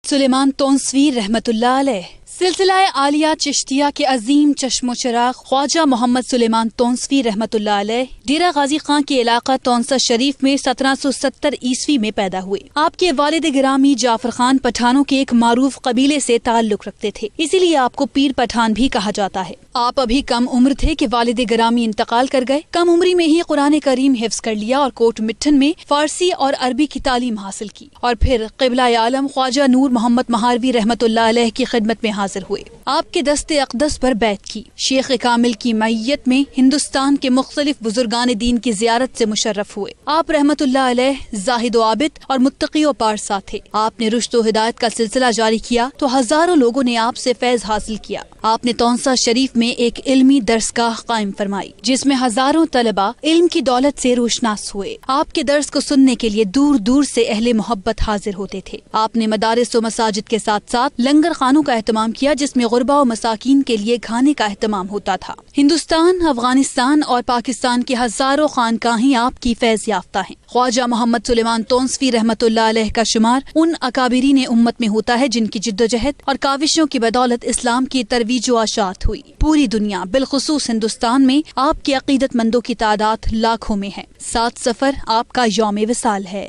سلیمان تونسوی رحمت اللہ علیہ۔ سلسلہ عالیہ چشتیہ کے عظیم چشم و چراغ خواجہ محمد سلیمان تونسوی رحمت اللہ علیہ ڈیرہ غازی خان کے علاقہ تونسا شریف میں 1770 عیسوی میں پیدا ہوئے۔ آپ کے والد گرامی جعفر خان پٹھانوں کے ایک معروف قبیلے سے تعلق رکھتے تھے، اسی لیے آپ کو پیر پٹھان بھی کہا جاتا ہے۔ آپ ابھی کم عمر تھے کہ والد گرامی انتقال کر گئے۔ کم عمری میں ہی قرآن کریم حفظ کر لیا اور کوٹ مٹھن میں فارسی اور عربی کی تعلیم حاصل کی، اور پھر قبلہ عالم خواجہ نور محمد مہاروی رحمت اللہ علیہ کی خدمت میں حاضر ہوئے۔ آپ کے دست اقدس پر بیعت کی۔ شیخ کامل کی معیت میں ہندوستان کے مختلف بزرگان دین کی زیارت سے مشرف ہوئے۔ آپ رحمت اللہ علیہ زاہد و عابد اور متقی و پارسا تھے۔ آپ نے رشد و ہدایت کا سلسلہ جاری کیا تو ہزاروں لوگوں نے آپ سے فیض حاصل کیا۔ آپ نے تونسا شریف میں ایک علمی درسگاہ قائم فرمائی، جس میں ہزاروں طلباء علم کی دولت سے روشناس ہوئے۔ آپ کے درس کو سننے کے لیے دور دور سے اہل محبت حاضر ہوتے تھے۔ آپ نے مدارس و مساجد کے ساتھ ساتھ لنگر خانوں کا اہتمام کیا، جس میں غربا و مساکین کے لیے کھانے کا اہتمام ہوتا تھا۔ ہندوستان، افغانستان اور پاکستان کے ہزاروں خانقاہیں آپ کی فیض یافتہ ہیں۔ خواجہ محمد سلیمان تونسوی رحمت اللہ علیہ کا شمار ان اکابرین امت میں ہوتا ہے جن کی جدوجہد اور کاوشوں کی بدولت اسلام کی ترویج و اشاعت ہوئی۔ پوری دنیا بالخصوص ہندوستان میں آپ کے عقیدت مندوں کی تعداد لاکھوں میں ہے۔ 7 صفر آپ کا یوم وصال ہے۔